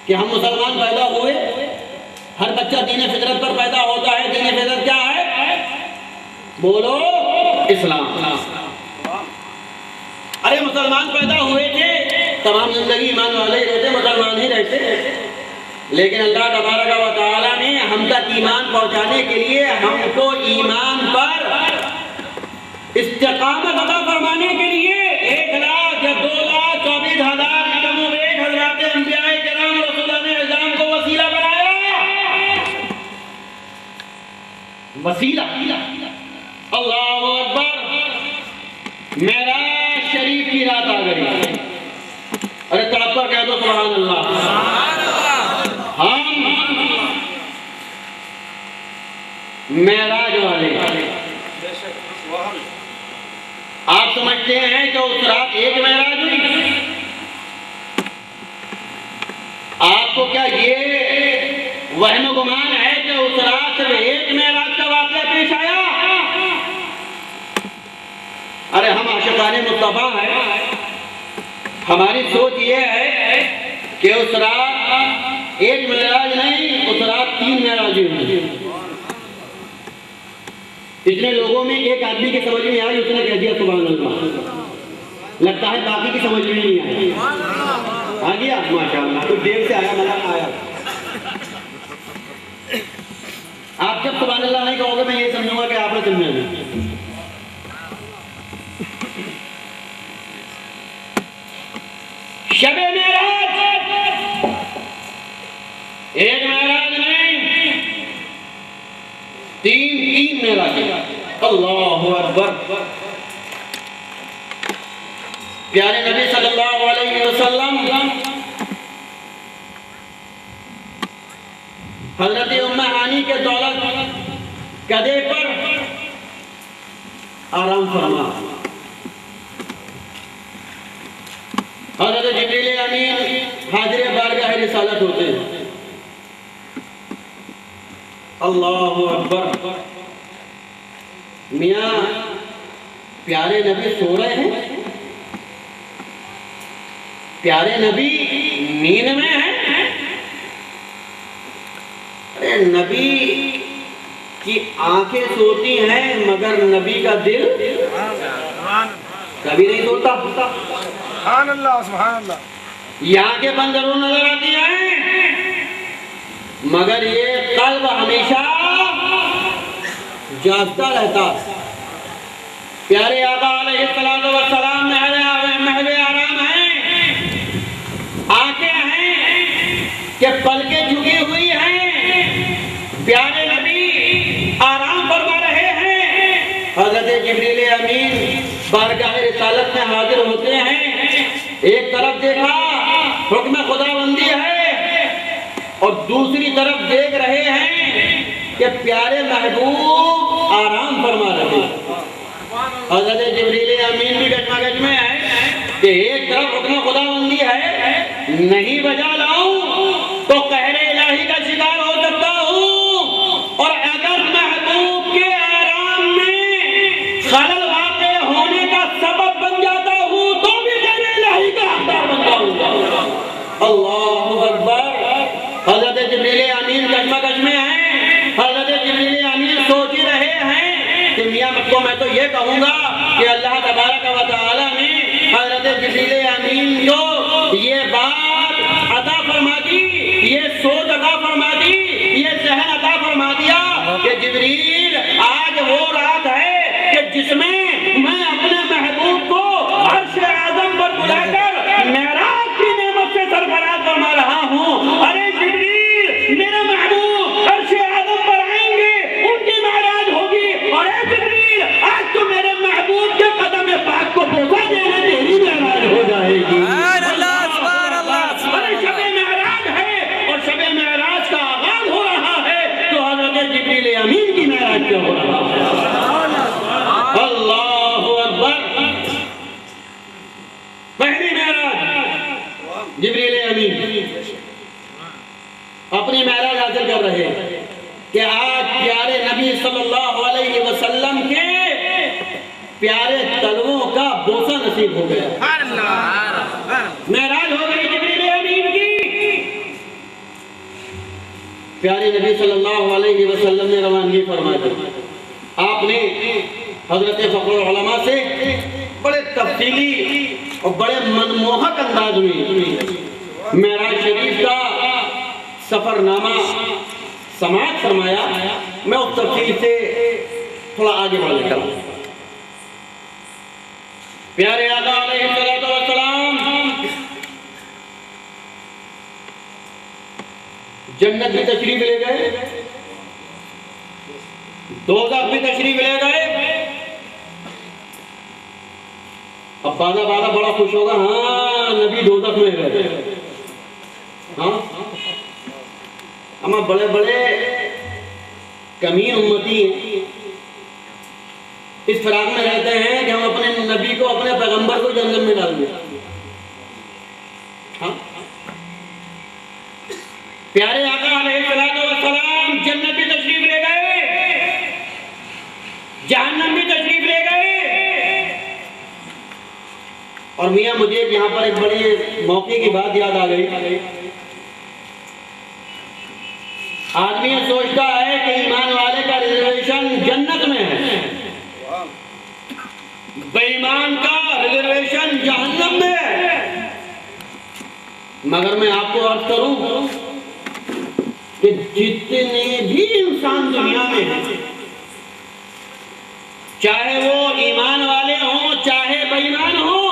कि हम मुसलमान पैदा हुए, हर बच्चा दीन फितरत पर पैदा होता है। दीन फितरत क्या है? बोलो, इस्लाम। अरे मुसलमान पैदा हुए थे, तमाम जिंदगी ईमान वाले ही रहते, मुसलमान ही रहते, लेकिन अल्लाह तबारक व तआला ने हम तक ईमान पहुंचाने के लिए हमको ईमान पर इस्तिकामत अता फरमाने के लिए 1,02,24,000 कदमों में हज़रात अंबियाए किराम रसूलाने इज़ाम को वसीला बनाया। वसीला, अल्लाहु अकबर। मेराज शरीफ की रात आ गई। अरे तड़प कर कह दो सुभान अल्लाह। हम मेराज वाले, आप समझते हैं कि उस रात एक मेराज हुई? आपको क्या ये वहम गुमान है कि उस रात सिर्फ एक मेराज का वाक़या पेश आया? अरे हम आशिक़ाने मुस्तफ़ा हैं, हमारी सोच ये है कि उस रात एक मेराज नहीं, उस रात 3 मेराज हुई। इतने लोगों में एक आदमी की समझ में आई, उसने कह दिया सुभान अल्लाह। लगता है बाकी की समझ में नहीं आई। आ गया माशाअल्लाह, तो देर से आया, मतलब आया। आप जब सुभान अल्लाह नहीं कहोगे, मैं ये समझूंगा कि आपने समझा नहीं। शबे मेराज, एक मेराज नहीं, 3 मेराज। अल्लाहु अकबर। प्यारे नबी सल्लल्लाहु अलैहि वसल्लम हजरत उम्मे हानी के दौलत गधे पर आराम फरमा। हज़रत जिब्रील अमीन हाजिर बारगाह रिसालत होते हैं। अल्लाहु अकबर। मियाँ प्यारे नबी सो रहे हैं, प्यारे नबी नींद में हैं। अरे नबी की आंखें सोती हैं, मगर नबी का दिल कभी नहीं सोता। सुभान अल्लाह, सुभान अल्लाह। ये आंखें बंद जरूर नजर आती हैं, मगर ये कल्ब हमेशा जागता रहता। प्यारे आका अलैहिस्सलातु वस्सलाम महवे आराम हैं, आंखें हैं कि पलकें झुकी हुई हैं। प्यारे नबी आराम फरमा रहे हैं। हज़रत जिब्रील अमीन बारगाह रिसालत में हाजिर होते हैं। एक तरफ देखा हुक्म खुदाबंदी है, और दूसरी तरफ देख रहे हैं कि प्यारे महबूब आराम फरमा रहे हैं। हज़रत जिब्रील अमीन भी गजमगज में है कि एक तरफ हुक्म खुदाबंदी है, नहीं बजा लाऊं तो कहरे इलाही का शिकार हो सकता हूं, और अगर महबूब के आराम में खलल वाक़े होने का सबब बन जाता हूं तो भी कहरे इलाही का हकदार बन जाऊंगा। अल्लाहु अकबर। हज़रत जिब्रील अमीन गजमगज में है। हज़रत जिब्रील अमीन सोच ही रहे हैं कि मियाँ को मैं तो ये कहूँगा कि अल्लाह तबारक व तआला ने हज़रत जिब्रील अमीन को ये बात अता फरमा दी, ये सोच अता फरमा दी, ये ज़हन अता फरमा दिया कि जिब्रील आज वो रात है कि जिसमें मैं अपने महबूब को अर्श आज़म पर बुलाकर मेराज की नेमत से सरफराज फरमा रहा हूँ। अरे जिब्रील, मेरा महबूब अर्श आज़म पर आएंगे, उनकी मेराज होगी, और ए जिब्रील, आज तो मेरे महबूब के कदम पाक को बोसा देने तेरी मेराज हो जाएगी। अरे शबे मेराज है, और शबे मेराज का आगाज हो रहा है, तो हज़रत जिब्रील अमीन की मेराज क्या हो रहा है? अल्लाहु अकबर। पहली मेराज जिब्रील अमीन अपनी मेराज हासिल कर रहे हैं कि आज प्यारे नबी सल्लल्लाहु अलैहि वसल्लम के प्यारे तलवों का बोसा नसीब हो गया। मेराज हो गई जिब्रील अमीन की। प्यारे नबी सल्लल्लाहु अलैहि वसल्लम ने रवानगी फरमाई थी। आपने हजरत फखरुल उलमा से बड़े तफसीली और बड़े मनमोहक अंदाज में मेराज शरीफ का सफरनामा समाअत फरमाया। मैं उस तफसील से थोड़ा आगे बढ़ लेता हूँ। प्यारे आका अलैहिस्सलातु वस्सलाम जन्नत में तशरीफ ले गए, दोज़ख में तशरीफ ले गए। अब बाला बड़ा खुश होगा, हाँ नबी दोज़ख में गए। हाँ हम बड़े बड़े कमीन उम्मती हैं, इस फराक में रहते हैं कि हम अपने नबी को, अपने पैगंबर को जहन्नम में डाल दें। हाँ? प्यारे आका अलैहिस्सलातु वस्सलाम जन्नत में तशरीफ ले गए, जहन्नम में तशरीफ ले गए। और मियां मुझे यहाँ पर एक बड़े मौके की बात याद आ गई। आदमी ये सोचता है कि ईमान वाले का रिजर्वेशन जन्नत में है, बेईमान का रिजर्वेशन जहन्नम में है। मगर मैं आपको अर्ज करूं कि जितने भी इंसान दुनिया में हैं, चाहे वो ईमान वाले हों चाहे बेईमान हों,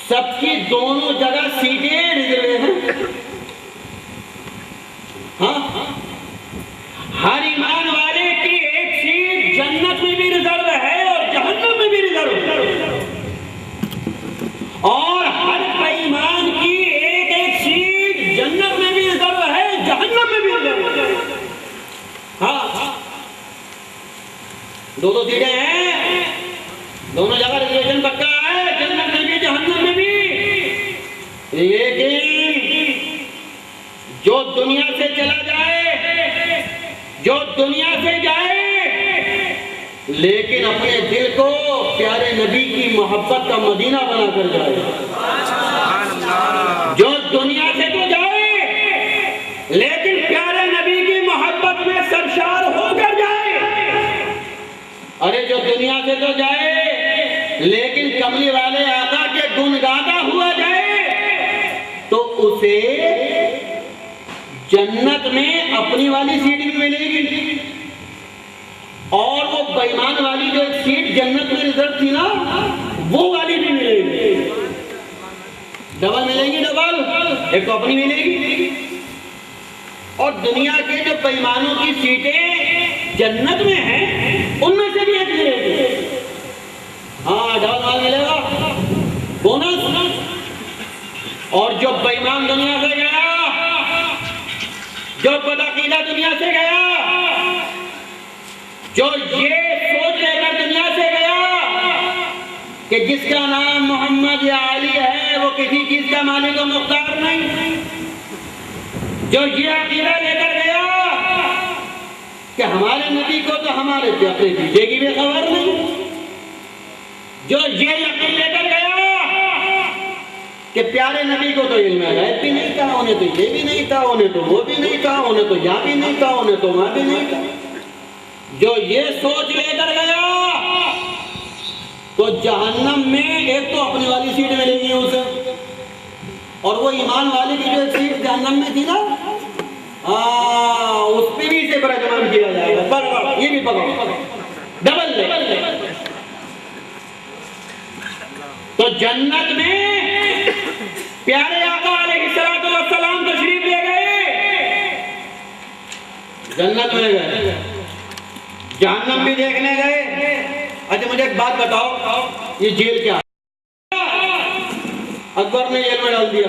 सबकी दोनों जगह सीटें रिजर्व हैं। हाँ? हर ईमान वाले की एक सीट जन्नत में भी रिजर्व है और जहन्नम में भी रिजर्व है, और हर बेईमान की एक सीट जन्नत में भी रिजर्व है, जहन्नम में भी रिजर्व है। हाँ, दो सीटें हैं, दोनों जगह रिजर्वेशन पक्का है, जन्नत में भी जहन्नम में भी। लेकिन जो दुनिया से चला जाए, जो दुनिया से जाए लेकिन अपने दिल को प्यारे नबी की मोहब्बत का मदीना बनाकर जाए, जो दुनिया से तो जाए लेकिन प्यारे नबी की मोहब्बत में सरशार होकर जाए। अरे जो दुनिया से तो जाए लेकिन कमली वाले आका के गुण गाता हुआ जाए, तो उसे जन्नत में अपनी वाली सीट भी मिलेगी, और वो बेईमान वाली जो सीट जन्नत में रिजर्व थी ना, वो वाली भी मिलेगी। डबल मिलेगी, डबल। एक तो अपनी मिलेगी, और दुनिया के जो बेईमानों की सीटें जन्नत में हैं, उनमें से भी एक मिलेगी। हाँ, डबल माल मिलेगा, बोनस। और जो बेईमान दुनिया से गया, जो बदअकीदा दुनिया से गया, जो ये सोच लेकर दुनिया से गया कि जिसका नाम मोहम्मद या अली है वो किसी चीज का मालिक और मुख्तार नहीं, जो ये अकीदा लेकर गया कि हमारे नबी को तो हमारे अपने पीछे की भी खबर नहीं, जो ये यकीन लेकर गया कि प्यारे नबी को तो इल्म गैब भी नहीं था, उन्हें तो ये भी नहीं था, उन्हें तो वो भी नहीं था, उन्हें तो यहाँ भी नहीं था, उन्हें तो वहां भी नहीं था, जो ये सोच लेकर गया, तो जहन्नम में एक तो अपनी वाली सीट मिलेगी उसे, और वो ईमान वाले की जो सीट जहन्नम में थी ना, उस पर भी इसे बरकरार किया जाएगा। पकड़ो, ये भी पकड़ो, डबल ले। तो जन्नत में प्यारे आका अलैहिस्सलातु वस्सलाम तशरीफ ले गए, जन्नत में गए, जहन्नम भी देखने गए। अच्छा मुझे एक बात बताओ, ये जेल क्या? अकबर ने जेल में डाल दिया,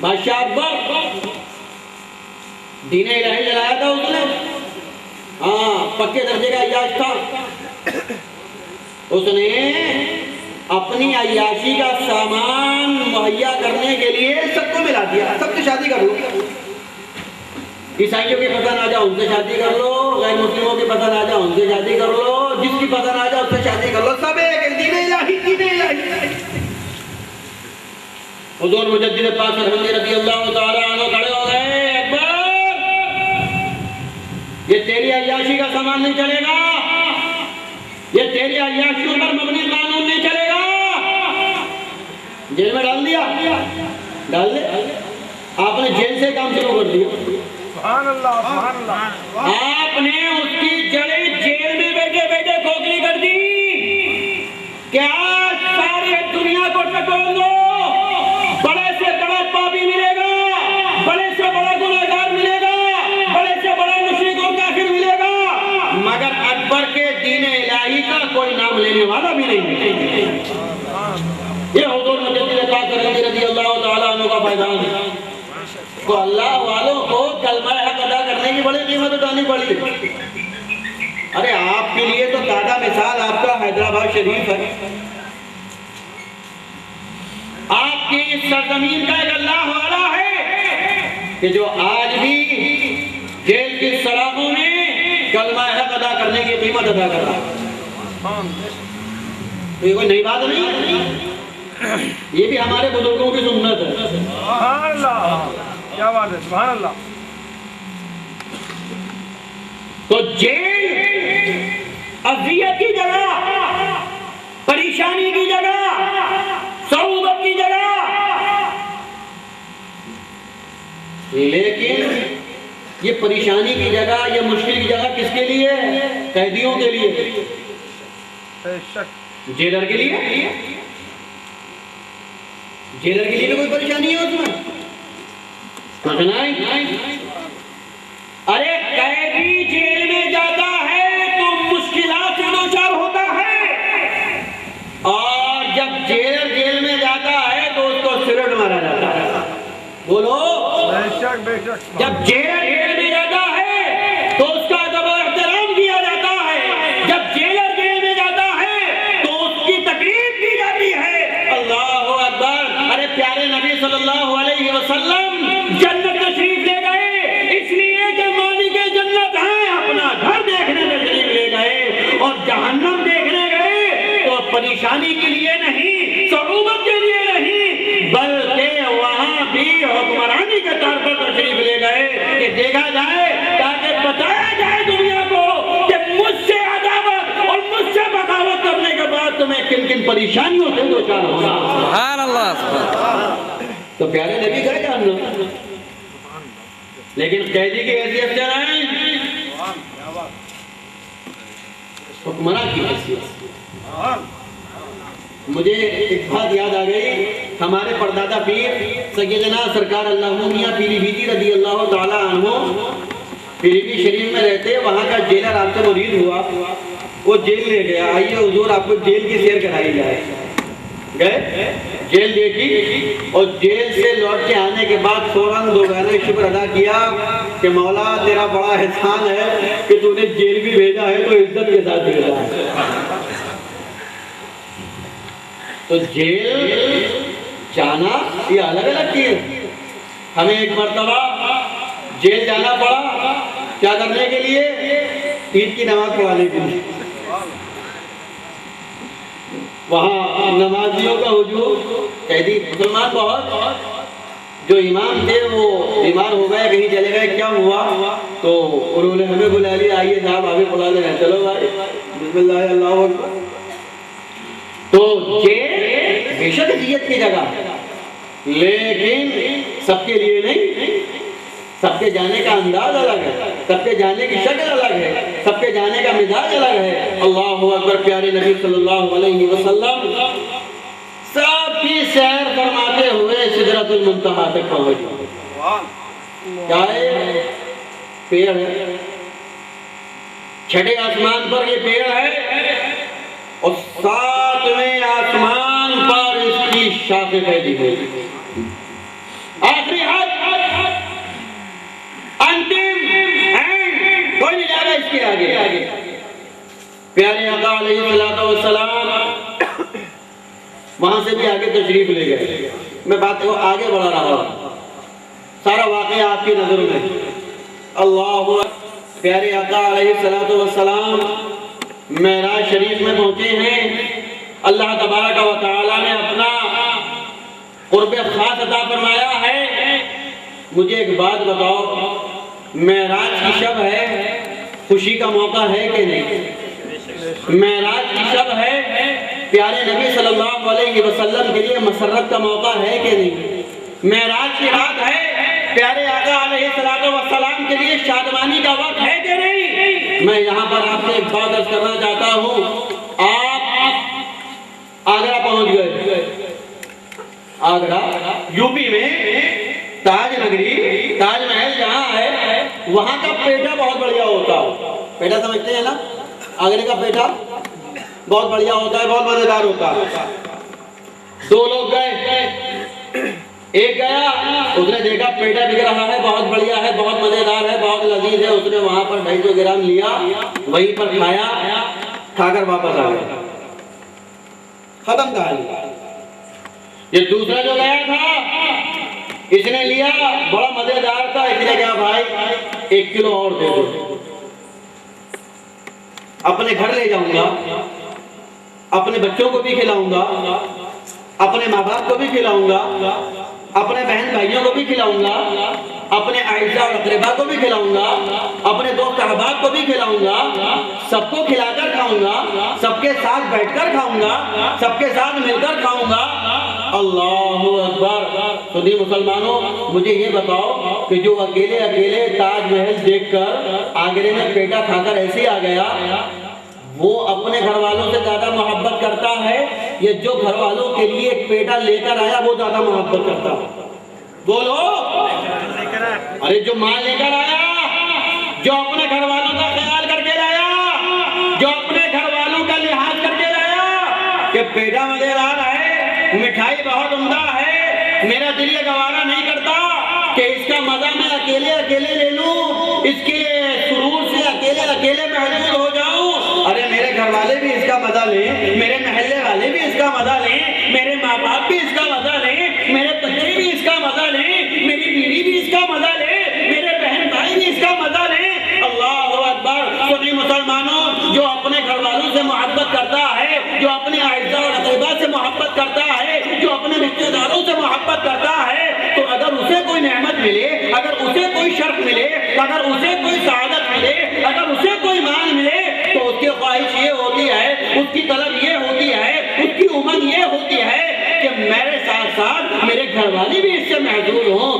बादशाह अकबर, दीन इलाही जलाया था उसने। हाँ, पक्के दर्जे का अय्याश था। उसने अपनी अय्याशी का सामान मुहैया करने के लिए सबको मिला दिया, सबसे शादी कर लो, ईसाइयों की पसंद आ जाओ उनसे शादी कर लो, गैर मुस्लिमों की पसंद आ जाओ उनसे शादी कर लो, जिसकी पसंद आ जाओ उससे शादी कर लो, सब एक दीन इलाही, दीन इलाही। हुजूर मुजद्दिद पाक रज़ी अल्लाह तआला अन्हु खड़े हो गए, अकबर ये तेरी अय्याशी का सामान नहीं चलेगा, ये तेरी अय्याशियों पर मबनी कानून नहीं चलेगा। जेल में डाल दिया, डाल दे, आपने जेल से काम शुरू कर दिया। सुभान अल्लाह, सुभान अल्लाह। आपने उसकी जड़ें जेल में बैठे बैठे खोखली कर दी। क्या सारी दुनिया को टटोल दो, बड़े से बड़ा पापी मिलेगा, बड़े से बड़ा गुनहगार मिलेगा, बड़े से बड़ा मुशरिक और काफिर मिलेगा, मगर अकबर के दीन इलाही का कोई नाम लेने वाला भी नहीं मिलेगा। ये हुजूर मुजद्दिद पाक रज़ी अल्लाह तआला अन्हु का फैज़ान है। तो अल्लाह वालों को कलमा हक अदा करने की बड़ी कीमत उठानी पड़ी। अरे आपके लिए तो ताज़ा मिसाल आपका हैदराबाद शरीफ है। आपकी इस सरजमीन का एक अल्लाह वाला है कि जो आज भी जेल की सलाखों में कलमा हक अदा करने की कीमत अदा कर रहा है। तो ये कोई नई बात नहीं है, ये भी हमारे बुजुर्गों की सुन्नत है। सुभान अल्लाह, क्या बात है, सुभान अल्लाह। तो जेल अज़ियत की जगह, परेशानी की जगह, सऊबत की जगह, लेकिन ये परेशानी की जगह, ये मुश्किल की जगह किसके लिए है? कैदियों के लिए, जेलर के लिए। जेलर के लिए भी कोई परेशानी है उसमें? कुछ नहीं। अरे कैदी जेल में जाता है तो मुश्किलात से दो चार होता है, और जब जेलर जेल में जाता है तो उसको सिगरेट मारा जाता है। बोलो, बेशक बेशक। जब जेलर जेल में जाता है तो उसका अदब और एहतराम किया जाता है, जब जेलर जेल में जाता है तो उसकी तकरीब की जाती है। अल्लाहु अकबर। अरे प्यारे नबी सल्लल्लाहु अलैहि वसल्लम जन्नत तशरीफ ले गए, इसलिए कि मालिक जन्नत है, अपना घर देखने तशरीफ ले गए, और जहन्नम देखने गए तो परेशानी के लिए नहीं, सऊबत के लिए नहीं, बल्कि वहां भी हुक्मरानी के तौर पर तशरीफ ले गए कि देखा जाए, ताकि बताया जाए दुनिया को कि मुझसे अदावत और मुझसे बगावत करने के बाद तुम्हें किन किन परेशानियों से दो चार होगा। सुभान अल्लाह। तो प्यारे नबी गए जानना, लेकिन कैदी की हैसियत से नहीं, हुक्मरान की हैसियत। मुझे एक बात याद आ गई, हमारे परदादा पीर सैयदना सरकार अल्लाह मियां पीलीभीती रज़ी अल्लाह तआला अन्हु पीलीभीत शरीफ में रहते। वहाँ का जेलर आपसे मुरीद हुआ, वो जेल ले गया। आइए हुजूर आपको जेल की सैर कराई जाए। गए, जेल देखी, और जेल से लौट के आने के बाद फौरन दोबारा शुक्र अदा किया कि मौला तेरा बड़ा एहसान है कि तूने जेल भी भेजा है तो इज्जत के साथ भेजा है। तो जेल जाना ये अलग अलग चीज। हमें एक मर्तबा जेल जाना पड़ा, क्या करने के लिए? ईद की नमाज पढ़ाने के लिए। वहाँ नमाजियों का हुजूम, कैदी मुसलमान बहुत, जो इमाम थे वो बीमार हो गए, कहीं चले गए, क्या हुआ? तो उन्होंने हमें बुला लिया, आइए साहब आगे बुला ले, चलो भाई बिस्मिल्लाह अल्लाहु अकबर। तो जेल बेशक इज्जत की जगह, लेकिन सबके लिए नहीं। सबके जाने का अंदाज अलग है, सबके जाने की शक्ल अलग है, सबके जाने का मिजाज अलग है। अल्लाहु अकबर। प्यारे नबी सल्लल्लाहु अलैहि वसल्लम सबकी सैर फरमाते हुए सिदरतुल मुंतहा तक पहुंच गए। क्या है? पेड़ है, छठे आसमान पर ये पेड़ है, और सातवें आसमान पर इसकी शाखें फैली हुई। आखिरी हद, अंतिम एंड, कोई नहीं जाएगा इसके आगे। प्यारे आका अलैहिस्सलाम वहां से भी आगे तशरीफ ले गए। मैं बात को आगे बढ़ा रहा हूं, सारा वाकया आपकी नजर में। अल्लाह। प्यारे आका अलैहिस्सलाम मेराज शरीफ में पहुंचे हैं। अल्लाह तबारक व तआला ने अपना कुर्ब खास अता फरमाया है। मुझे एक बात बताओ, मेराज की शब है, खुशी का मौका है कि नहीं? मेराज की शब है, प्यारे नबी सल्लल्लाहु अलैहि वसल्लम के लिए मसरत का मौका है कि नहीं? मेराज की रात है, प्यारे आका अलैहिस्सलातु वस्सलाम के लिए शादमानी का वक्त है कि नहीं? मैं यहाँ पर आपसे एक बात अर्ज करना चाहता हूँ। आप आगरा पहुंच गए, आगरा यूपी में ताज नगरी, ताजमहल जहाँ है वहाँ का पेठा बहुत बढ़िया होता है। पेठा समझते हैं ना? आगरे का पेठा बहुत बढ़िया होता है, बहुत मजेदार होता है। दो लोग गए, एक गया, उसने देखा पेठा बिक रहा है, बहुत बढ़िया है, बहुत मजेदार है, बहुत लजीज है। उसने वहां पर 250 ग्राम लिया, वहीं पर खाया, खाकर वापस आ गया, खत्म कहानी। ये दूसरा जो गया था, इसने लिया, बड़ा मजेदार था, इसने कहा भाई 1 किलो और दे दो, अपने घर ले जाऊंगा, अपने बच्चों को भी खिलाऊंगा, अपने माँ बाप को भी खिलाऊंगा, अपने बहन भाइयों को भी खिलाऊंगा, अपने आयशा और अकरबा को भी खिलाऊंगा, अपने दोस्त अहबाब को भी खिलाऊंगा, सबको खिलाकर खाऊंगा, सबके साथ बैठकर खाऊंगा, सबके साथ मिलकर खाऊंगा। अल्लाहु अकबर। तो दी मुसलमानों, मुझे ये बताओ कि जो अकेले अकेले ताजमहल देखकर आगरे में पेठा खाकर ऐसे आ गया, वो अपने घर वालों से ज्यादा मोहब्बत करता है या जो घर वालों के लिए एक पेठा लेकर आया वो ज्यादा मोहब्बत करता है? बोलो। अरे जो माल लेकर आया, जो अपने घर वालों का ख्याल करके लाया, जो अपने घर वालों का लिहाज करके लाया कि पेठा मजेदार है, मिठाई बहुत उम्दा है, मेरा दिल ये गवारा नहीं करता कि इसका मजा मैं अकेले अकेले ले लूं, इसके सुरूर से अकेले अकेले महसूस हो जाऊं। अरे मेरे घर वाले भी इसका मजा लें, मेरे महल्ले वाले भी इसका मजा लें, मेरे माँ बाप भी इसका मजा लें, मेरे बच्चे भी इसका मजा लें, मेरी बीवी भी इसका मजा ले, मेरे बहन भाई भी इसका मजा लें। अल्लाहु अकबर। सुनी मुसलमानों, जो अपने घर वालों से मोहब्बत करता है, जो अपने आयशा और अकरबा से मोहब्बत करता है, जो अपने रिश्तेदारों से मोहब्बत करता है, तो अगर उसे कोई नेमत मिले, अगर उसे कोई शर्फ मिले, अगर उसे कोई सआदत मिले, अगर उसे कोई माल मिले, तो उसकी ख्वाहिश ये होती है, उसकी तलब ये होती है, उसकी उमंग ये होती है कि मेरे साथ साथ मेरे घर वाले भी इससे महजूर हों,